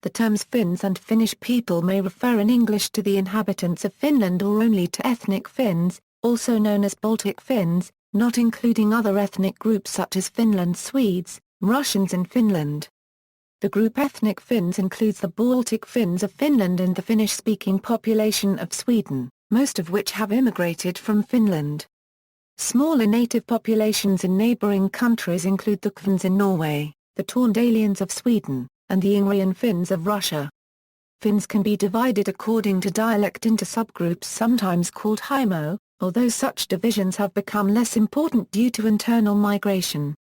The terms Finns and Finnish people may refer in English to the inhabitants of Finland or only to ethnic Finns, also known as Baltic Finns, not including other ethnic groups such as Finland Swedes, Russians in Finland. The group ethnic Finns includes the Baltic Finns of Finland and the Finnish-speaking population of Sweden, most of which have immigrated from Finland. Smaller native populations in neighbouring countries include the Kvens in Norway, the Tornedalians of Sweden, and the Ingrian Finns of Russia. Finns can be divided according to dialect into subgroups sometimes called heimo, although such divisions have become less important due to internal migration.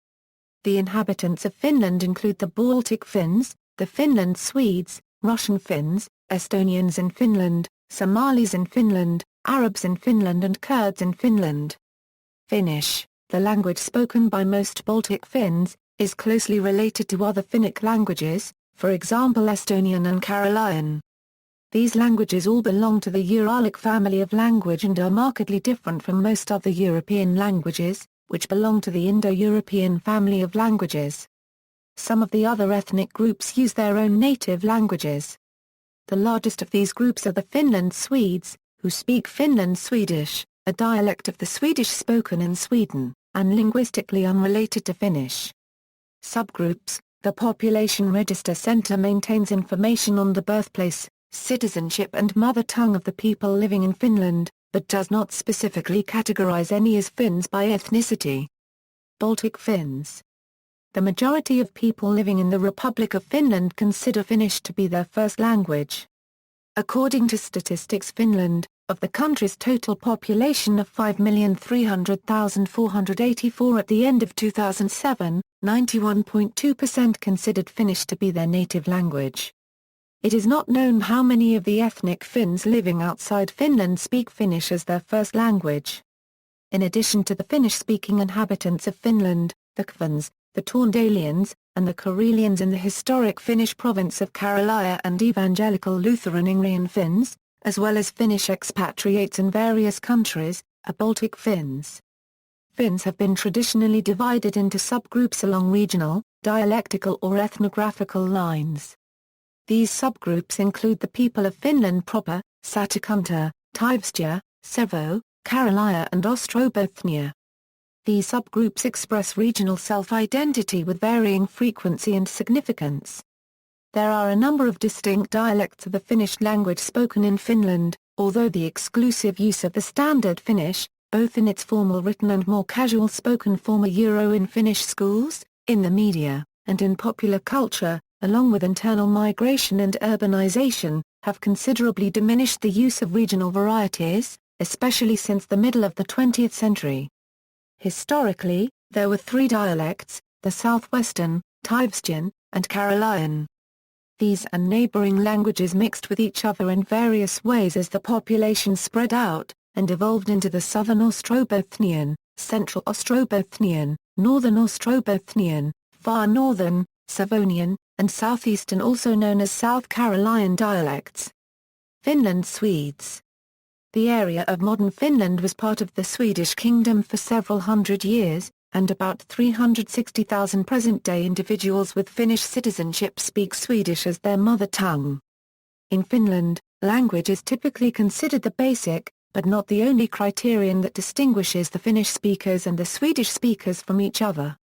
The inhabitants of Finland include the Baltic Finns, the Finland Swedes, Russian Finns, Estonians in Finland, Somalis in Finland, Arabs in Finland and Kurds in Finland. Finnish, the language spoken by most Baltic Finns, is closely related to other Finnic languages, for example Estonian and Karelian. These languages all belong to the Uralic family of language and are markedly different from most other European languages, which belong to the Indo-European family of languages. Some of the other ethnic groups use their own native languages. The largest of these groups are the Finland Swedes, who speak Finland-Swedish, a dialect of the Swedish spoken in Sweden, and linguistically unrelated to Finnish. Subgroups. The Population Register Centre maintains information on the birthplace, citizenship and mother tongue of the people living in Finland, but does not specifically categorize any as Finns by ethnicity. Baltic Finns. The majority of people living in the Republic of Finland consider Finnish to be their first language. According to Statistics Finland, of the country's total population of 5,300,484 at the end of 2007, 91.2% considered Finnish to be their native language. It is not known how many of the ethnic Finns living outside Finland speak Finnish as their first language. In addition to the Finnish-speaking inhabitants of Finland, the Kvens, the Tornedalians, and the Karelians in the historic Finnish province of Karelia and evangelical Lutheran Ingrian Finns, as well as Finnish expatriates in various countries, are Baltic Finns. Finns have been traditionally divided into subgroups along regional, dialectical or ethnographical lines. These subgroups include the people of Finland proper, Satakunta, Taivastia, Sevo, Karelia and Ostrobothnia. These subgroups express regional self-identity with varying frequency and significance. There are a number of distinct dialects of the Finnish language spoken in Finland, although the exclusive use of the standard Finnish, both in its formal written and more casual spoken form in Finnish schools, in the media, and in popular culture, along with internal migration and urbanization, have considerably diminished the use of regional varieties, especially since the middle of the 20th century. Historically, there were three dialects, the southwestern, Taivastia, and Karelian. These and neighboring languages mixed with each other in various ways as the population spread out, and evolved into the Southern Ostrobothnian, Central Ostrobothnian, Northern Ostrobothnian, Far Northern, Savonian, and Southeastern, also known as South Karelian dialects. Finland Swedes. The area of modern Finland was part of the Swedish kingdom for several hundred years, and about 360,000 present-day individuals with Finnish citizenship speak Swedish as their mother tongue. In Finland, language is typically considered the basic, but not the only criterion that distinguishes the Finnish speakers and the Swedish speakers from each other.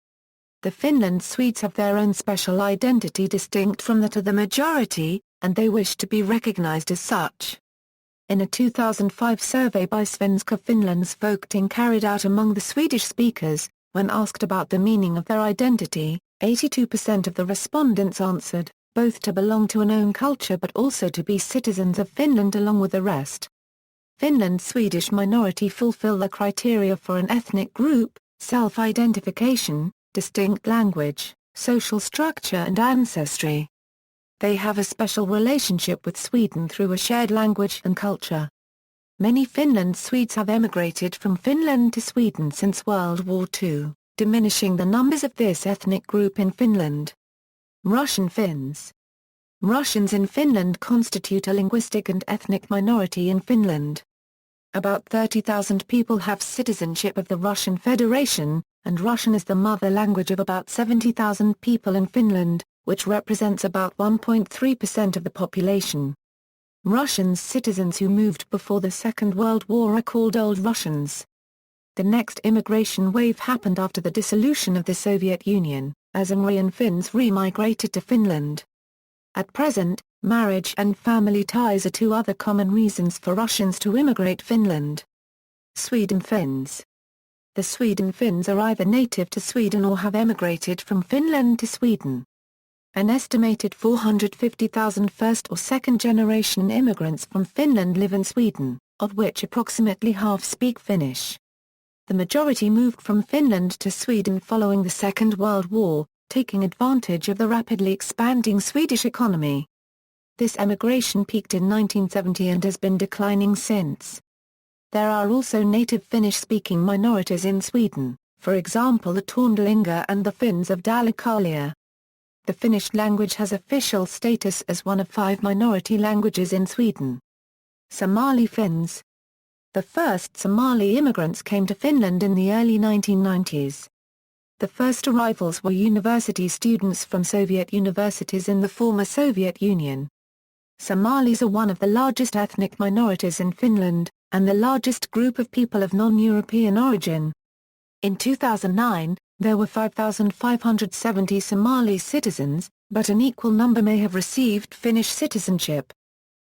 The Finland Swedes have their own special identity distinct from that of the majority, and they wish to be recognized as such. In a 2005 survey by Svenska Finlands Folketing carried out among the Swedish speakers, when asked about the meaning of their identity, 82% of the respondents answered, both to belong to an own culture but also to be citizens of Finland along with the rest. Finland-Swedish minority fulfill the criteria for an ethnic group, self-identification, distinct language, social structure and ancestry. They have a special relationship with Sweden through a shared language and culture. Many Finland Swedes have emigrated from Finland to Sweden since World War II, diminishing the numbers of this ethnic group in Finland. Russian Finns. Russians in Finland constitute a linguistic and ethnic minority in Finland. About 30,000 people have citizenship of the Russian Federation, and Russian is the mother language of about 70,000 people in Finland, which represents about 1.3% of the population. Russian citizens who moved before the Second World War are called Old Russians. The next immigration wave happened after the dissolution of the Soviet Union, as Ingrian Finns remigrated to Finland. At present, marriage and family ties are two other common reasons for Russians to immigrate Finland. Sweden Finns. The Sweden Finns are either native to Sweden or have emigrated from Finland to Sweden. An estimated 450,000 first or second-generation immigrants from Finland live in Sweden, of which approximately half speak Finnish. The majority moved from Finland to Sweden following the Second World War, taking advantage of the rapidly expanding Swedish economy. This emigration peaked in 1970 and has been declining since. There are also native Finnish-speaking minorities in Sweden, for example the Tornedalians and the Finns of Dalecarlia. The Finnish language has official status as one of 5 minority languages in Sweden. Somali Finns. The first Somali immigrants came to Finland in the early 1990s. The first arrivals were university students from Soviet universities in the former Soviet Union. Somalis are one of the largest ethnic minorities in Finland, and the largest group of people of non-European origin. In 2009, there were 5,570 Somali citizens, but an equal number may have received Finnish citizenship.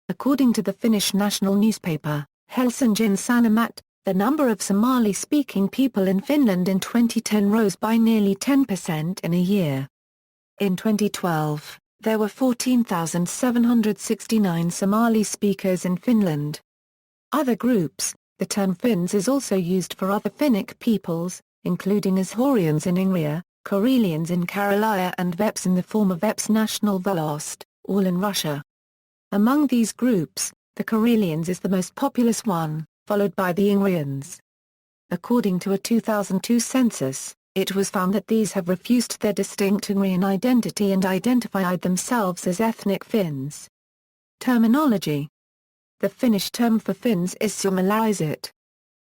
According to the Finnish national newspaper, Helsingin Sanomat, the number of Somali-speaking people in Finland in 2010 rose by nearly 10% in a year. In 2012, there were 14,769 Somali speakers in Finland. Other groups. The term Finns is also used for other Finnic peoples, including Ashorians in Ingria, Karelians in Karelia and Veps in the former Veps National Volost, all in Russia. Among these groups, the Karelians is the most populous one, followed by the Ingrians. According to a 2002 census, it was found that these have refused their distinct Ingrian identity and identified themselves as ethnic Finns. Terminology. The Finnish term for Finns is suomalaiset.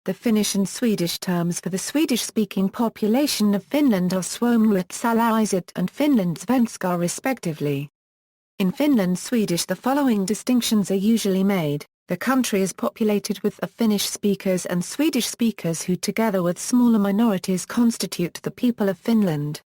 The Finnish and Swedish terms for the Swedish-speaking population of Finland are suomalaiset and finländare respectively. In Finland-Swedish the following distinctions are usually made. The country is populated with Finnish speakers and Swedish speakers who together with smaller minorities constitute the people of Finland.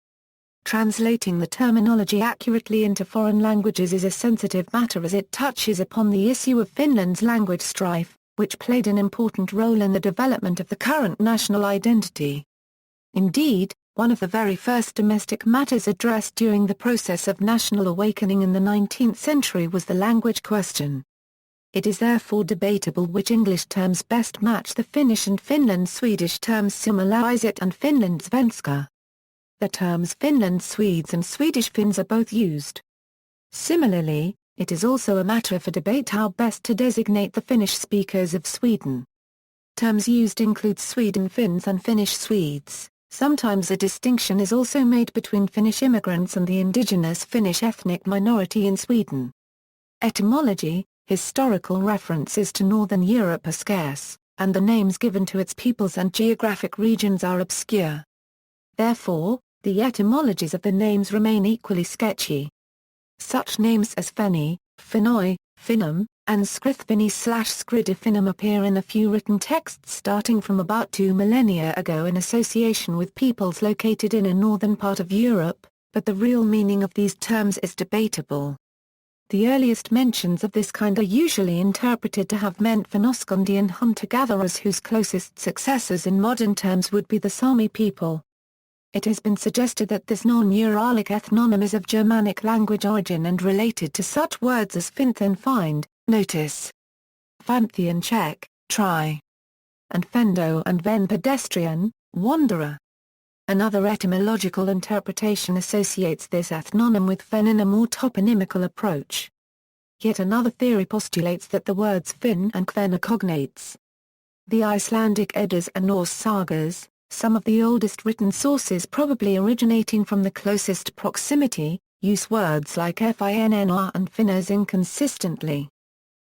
Translating the terminology accurately into foreign languages is a sensitive matter as it touches upon the issue of Finland's language strife, which played an important role in the development of the current national identity. Indeed, one of the very first domestic matters addressed during the process of national awakening in the 19th century was the language question. It is therefore debatable which English terms best match the Finnish and Finland-Swedish terms suomalaiset and finländare. The terms Finland Swedes and Swedish Finns are both used. Similarly, it is also a matter for debate how best to designate the Finnish speakers of Sweden. Terms used include Sweden Finns and Finnish Swedes. Sometimes a distinction is also made between Finnish immigrants and the indigenous Finnish ethnic minority in Sweden. Etymology. Historical references to Northern Europe are scarce, and the names given to its peoples and geographic regions are obscure. Therefore, the etymologies of the names remain equally sketchy. Such names as Feni, Finoi, Finnum, and Scrithvini/Scridifinum appear in a few written texts starting from about 2 millennia ago in association with peoples located in a northern part of Europe, but the real meaning of these terms is debatable. The earliest mentions of this kind are usually interpreted to have meant Finnoskondian hunter-gatherers whose closest successors in modern terms would be the Sami people. It has been suggested that this non-Uralic ethnonym is of Germanic language origin and related to such words as finth and find, notice, Fanthian Czech, try, and fendo and ven pedestrian, wanderer. Another etymological interpretation associates this ethnonym with fen in a more toponymical approach. Yet another theory postulates that the words Finn and Kven are cognates. The Icelandic Eddas and Norse sagas, some of the oldest written sources probably originating from the closest proximity, use words like finnr and finners inconsistently.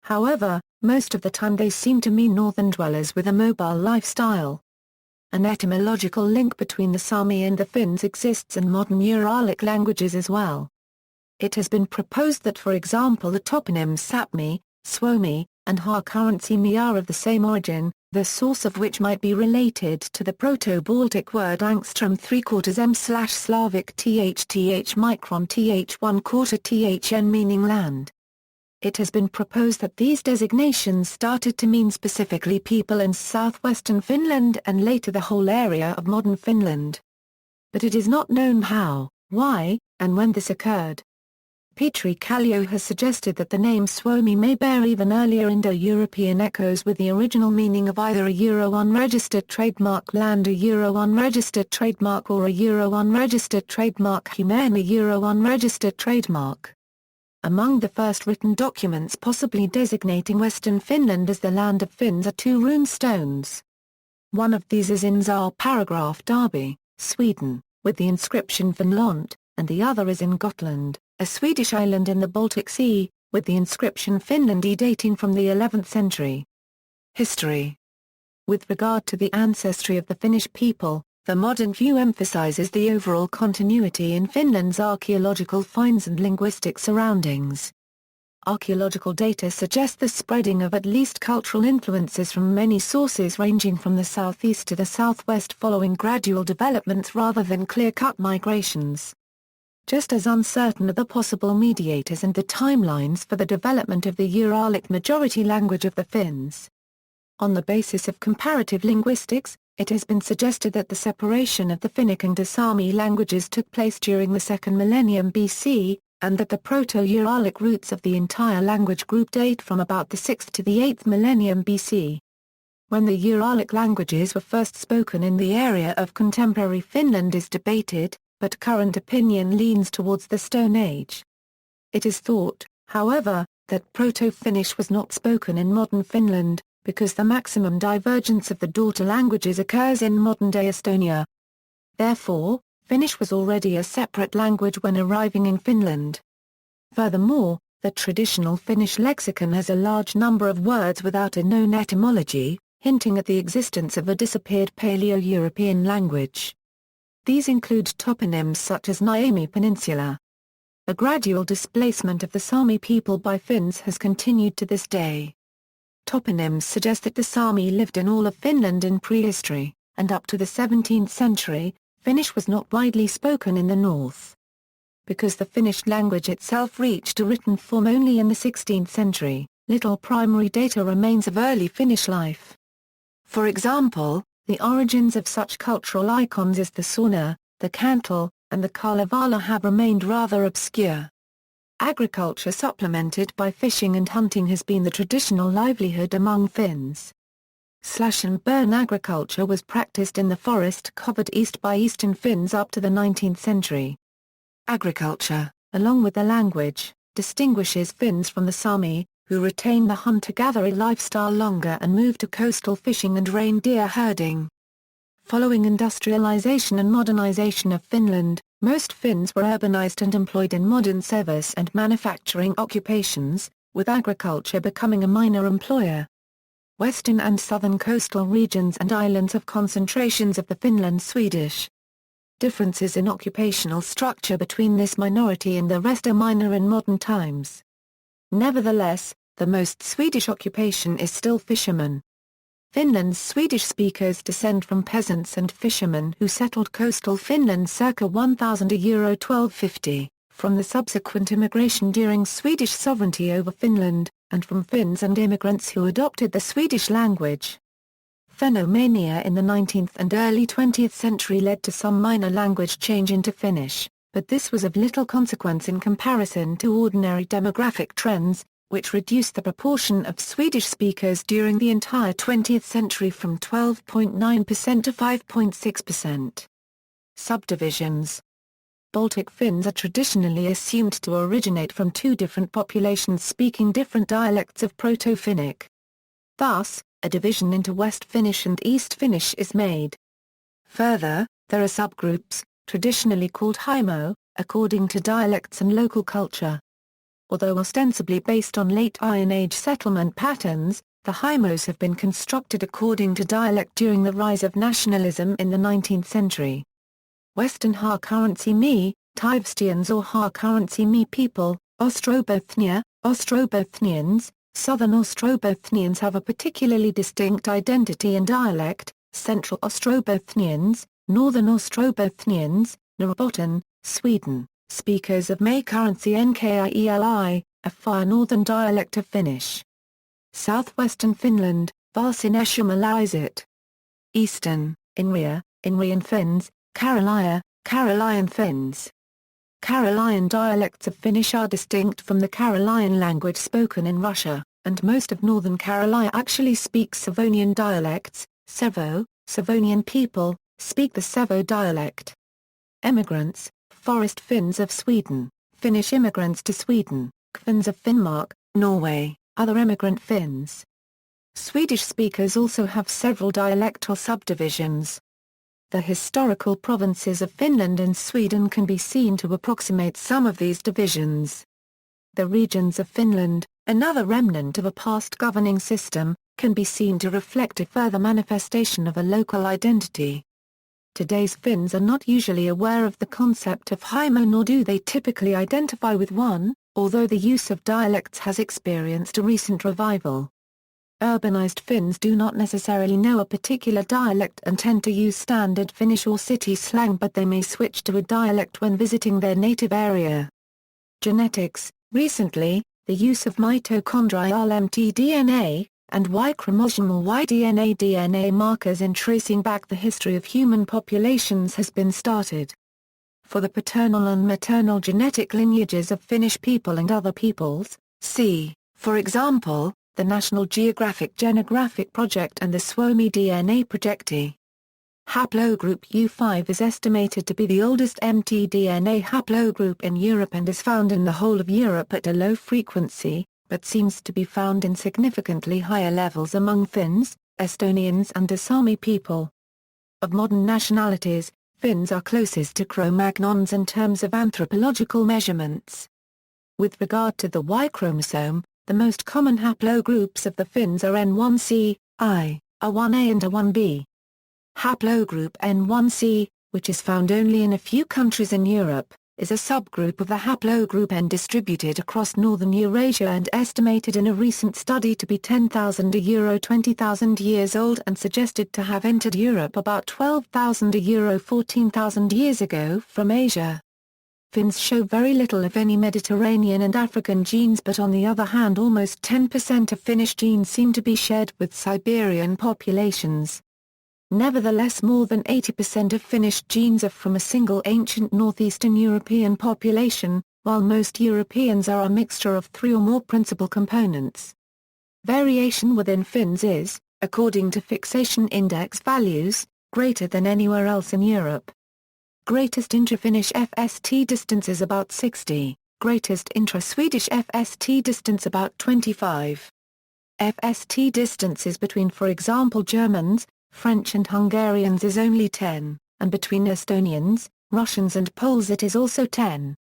However, most of the time they seem to mean northern dwellers with a mobile lifestyle. An etymological link between the Sami and the Finns exists in modern Uralic languages as well. It has been proposed that, for example, the toponyms Sapmi, Suomi, and Harkarantsimi are of the same origin, the source of which might be related to the Proto-Baltic word angstrom ¾ m/Slavic thth micron th1 thn meaning land. It has been proposed that these designations started to mean specifically people in southwestern Finland and later the whole area of modern Finland. But it is not known how, why, and when this occurred. Petri Kallio has suggested that the name Suomi may bear even earlier Indo-European echoes with the original meaning of either a Euro unregistered trademark land, a Euro unregistered trademark, or a Euro unregistered trademark human, a Euro unregistered trademark. Among the first written documents possibly designating Western Finland as the land of Finns are two rune stones. One of these is in Zar paragraph Darby, Sweden, with the inscription Finland, and the other is in Gotland, a Swedish island in the Baltic Sea, with the inscription Finlandi dating from the 11th century. History. With regard to the ancestry of the Finnish people, the modern view emphasizes the overall continuity in Finland's archaeological finds and linguistic surroundings. Archaeological data suggest the spreading of at least cultural influences from many sources ranging from the southeast to the southwest following gradual developments rather than clear-cut migrations. Just as uncertain are the possible mediators and the timelines for the development of the Uralic majority language of the Finns. On the basis of comparative linguistics, it has been suggested that the separation of the Finnic and the Sami languages took place during the 2nd millennium BC, and that the Proto-Uralic roots of the entire language group date from about the 6th to the 8th millennium BC. When the Uralic languages were first spoken in the area of contemporary Finland is debated, but current opinion leans towards the Stone Age. It is thought, however, that Proto-Finnish was not spoken in modern Finland, because the maximum divergence of the daughter languages occurs in modern-day Estonia. Therefore, Finnish was already a separate language when arriving in Finland. Furthermore, the traditional Finnish lexicon has a large number of words without a known etymology, hinting at the existence of a disappeared Paleo-European language. These include toponyms such as Niemi Peninsula. A gradual displacement of the Sami people by Finns has continued to this day. Toponyms suggest that the Sami lived in all of Finland in prehistory, and up to the 17th century, Finnish was not widely spoken in the north. Because the Finnish language itself reached a written form only in the 16th century, little primary data remains of early Finnish life. For example, the origins of such cultural icons as the sauna, the kantele, and the kalevala have remained rather obscure. Agriculture supplemented by fishing and hunting has been the traditional livelihood among Finns. Slash-and-burn agriculture was practiced in the forest covered east by Eastern Finns up to the 19th century. Agriculture, along with the language, distinguishes Finns from the Sami, who retain the hunter-gatherer lifestyle longer and move to coastal fishing and reindeer herding. Following industrialization and modernization of Finland, most Finns were urbanized and employed in modern service and manufacturing occupations, with agriculture becoming a minor employer. Western and southern coastal regions and islands have concentrations of the Finland-Swedish. Differences in occupational structure between this minority and the rest are minor in modern times. Nevertheless, the most Swedish occupation is still fishermen. Finland's Swedish speakers descend from peasants and fishermen who settled coastal Finland circa 1000 1250, from the subsequent immigration during Swedish sovereignty over Finland, and from Finns and immigrants who adopted the Swedish language. Phenomania in the 19th and early 20th century led to some minor language change into Finnish, but this was of little consequence in comparison to ordinary demographic trends, which reduced the proportion of Swedish speakers during the entire 20th century from 12.9% to 5.6%. Subdivisions. Baltic Finns are traditionally assumed to originate from two different populations speaking different dialects of Proto-Finnic. Thus, a division into West Finnish and East Finnish is made. Further, there are subgroups, traditionally called heimo, according to dialects and local culture. Although ostensibly based on late Iron Age settlement patterns, the heimos have been constructed according to dialect during the rise of nationalism in the 19th century. Western Harkarantsimi, Tivestians or Ha-currency-me people, Ostrobothnia, Ostrobothnians. Southern Ostrobothnians have a particularly distinct identity and dialect, Central Ostrobothnians, Northern Ostrobothnians, Norrbotten, Sweden, speakers of May-currency Nkieli, a far northern dialect of Finnish. Southwestern Finland, suomalaiset. Eastern, Ingrian Finns, Karelian Finns. Karelian dialects of Finnish are distinct from the Karelian language spoken in Russia, and most of northern Karelia actually speak Savonian dialects. Savonian people, speak the Savo dialect. Emigrants, Forest Finns of Sweden, Finnish immigrants to Sweden, Kvens of Finnmark, Norway, other emigrant Finns. Swedish speakers also have several dialectal subdivisions. The historical provinces of Finland and Sweden can be seen to approximate some of these divisions. The regions of Finland, another remnant of a past governing system, can be seen to reflect a further manifestation of a local identity. Today's Finns are not usually aware of the concept of heimo, nor do they typically identify with one, although the use of dialects has experienced a recent revival. Urbanized Finns do not necessarily know a particular dialect and tend to use standard Finnish or city slang, but they may switch to a dialect when visiting their native area. Genetics. Recently, the use of mitochondrial mtDNA, and Y-chromosomal Y-DNA markers in tracing back the history of human populations has been started. For the paternal and maternal genetic lineages of Finnish people and other peoples, see, for example, the National Geographic Genographic Project and the Suomi DNA Projekti. Haplogroup U5 is estimated to be the oldest mtDNA haplogroup in Europe and is found in the whole of Europe at a low frequency, but seems to be found in significantly higher levels among Finns, Estonians and Sami people. Of modern nationalities, Finns are closest to Cro-Magnons in terms of anthropological measurements. With regard to the Y chromosome, the most common haplogroups of the Finns are N1C, I, A1A and A1B. Haplogroup N1C, which is found only in a few countries in Europe, is a subgroup of the haplogroup N distributed across northern Eurasia and estimated in a recent study to be 10,000 to 20,000 years old and suggested to have entered Europe about 12,000 to 14,000 years ago from Asia. Finns show very little if any Mediterranean and African genes, but on the other hand almost 10% of Finnish genes seem to be shared with Siberian populations. Nevertheless, more than 80% of Finnish genes are from a single ancient northeastern European population, while most Europeans are a mixture of three or more principal components. Variation within Finns is, according to fixation index values, greater than anywhere else in Europe. Greatest intra-Finnish FST distance is about 60, greatest intra-Swedish FST distance about 25. FST distances between, for example, Germans, French and Hungarians is only 10, and between Estonians, Russians and Poles it is also 10.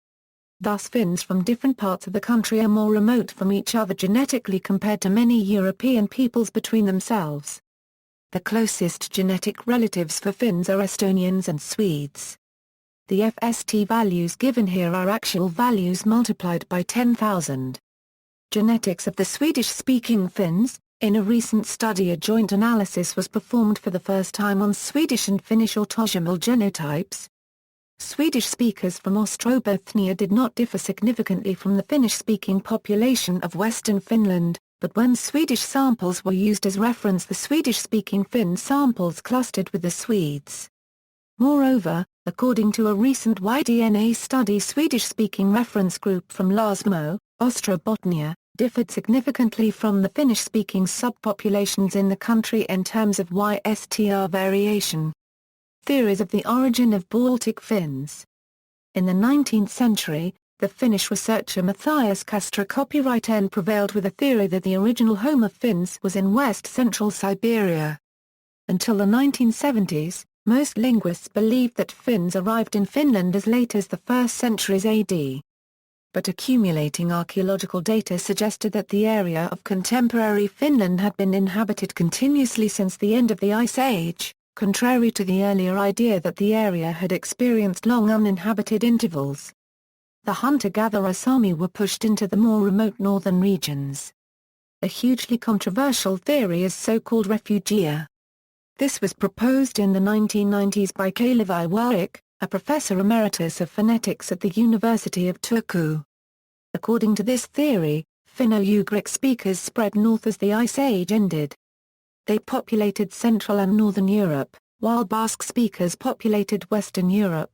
Thus Finns from different parts of the country are more remote from each other genetically compared to many European peoples between themselves. The closest genetic relatives for Finns are Estonians and Swedes. The FST values given here are actual values multiplied by 10,000. Genetics of the Swedish-speaking Finns. In a recent study, a joint analysis was performed for the first time on Swedish and Finnish autosomal genotypes. Swedish speakers from Ostrobothnia did not differ significantly from the Finnish-speaking population of Western Finland, but when Swedish samples were used as reference, the Swedish-speaking Finn samples clustered with the Swedes. Moreover, according to a recent Y-DNA study, Swedish-speaking reference group from Lasmo, Ostrobothnia, differed significantly from the Finnish-speaking subpopulations in the country in terms of YSTR variation. Theories of the origin of Baltic Finns. In the 19th century, the Finnish researcher Matthias Castra copyright N prevailed with a theory that the original home of Finns was in west-central Siberia. Until the 1970s, most linguists believed that Finns arrived in Finland as late as the 1st centuries AD. But accumulating archaeological data suggested that the area of contemporary Finland had been inhabited continuously since the end of the Ice Age, contrary to the earlier idea that the area had experienced long uninhabited intervals. The hunter-gatherer Sami were pushed into the more remote northern regions. A hugely controversial theory is so-called refugia. This was proposed in the 1990s by Kalevi Warwick, a professor emeritus of phonetics at the University of Turku. According to this theory, Finno-Ugric speakers spread north as the Ice Age ended. They populated Central and Northern Europe, while Basque speakers populated Western Europe.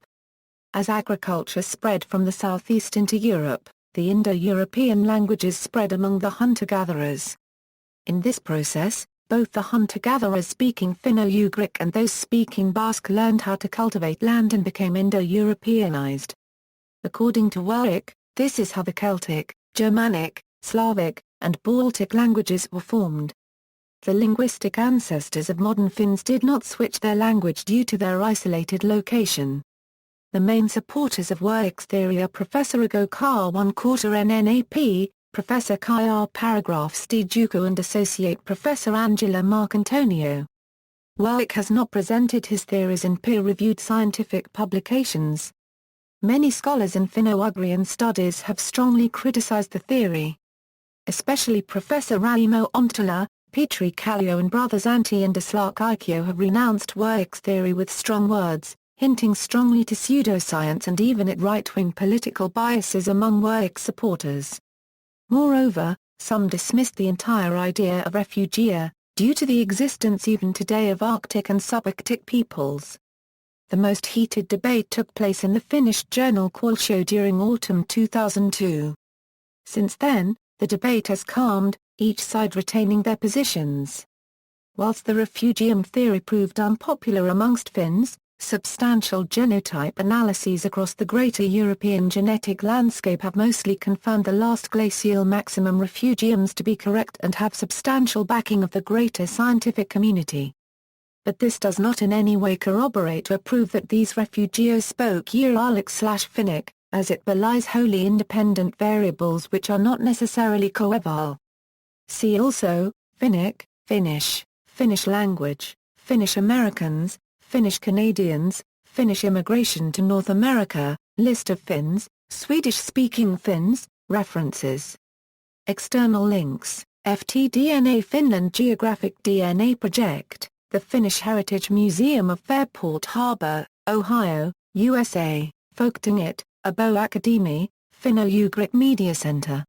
As agriculture spread from the southeast into Europe, the Indo-European languages spread among the hunter-gatherers. In this process, both the hunter-gatherers speaking Finno-Ugric and those speaking Basque learned how to cultivate land and became Indo-Europeanized. According to Warwick, this is how the Celtic, Germanic, Slavic, and Baltic languages were formed. The linguistic ancestors of modern Finns did not switch their language due to their isolated location. The main supporters of Warwick's theory are Professor Ugo K1/4 NNAP, Professor Kai R. Paragraphs D. Juco and Associate Professor Angela Marcantonio. Warwick has not presented his theories in peer-reviewed scientific publications. Many scholars in Finno-Ugrian studies have strongly criticized the theory. Especially Professor Raimo Ontala, Petri Kallio and brothers Antti and Aslak Aikio have renounced Warwick's theory with strong words, hinting strongly to pseudoscience and even at right-wing political biases among Warwick's supporters. Moreover, some dismissed the entire idea of refugia, due to the existence even today of Arctic and subarctic peoples. The most heated debate took place in the Finnish journal Kuulsho during autumn 2002. Since then, the debate has calmed, each side retaining their positions. Whilst the refugium theory proved unpopular amongst Finns, substantial genotype analyses across the greater European genetic landscape have mostly confirmed the last glacial maximum refugiums to be correct and have substantial backing of the greater scientific community. But this does not in any way corroborate or prove that these refugios spoke Uralic/Finnic, as it belies wholly independent variables which are not necessarily coeval. See also, Finnic, Finnish, Finnish language, Finnish Americans, Finnish Canadians, Finnish immigration to North America, list of Finns, Swedish-speaking Finns, references. External links, FTDNA Finland Geographic DNA Project, the Finnish Heritage Museum of Fairport Harbor, Ohio, USA, Folktinget, Abo Akademi, Finno-Ugric Media Center.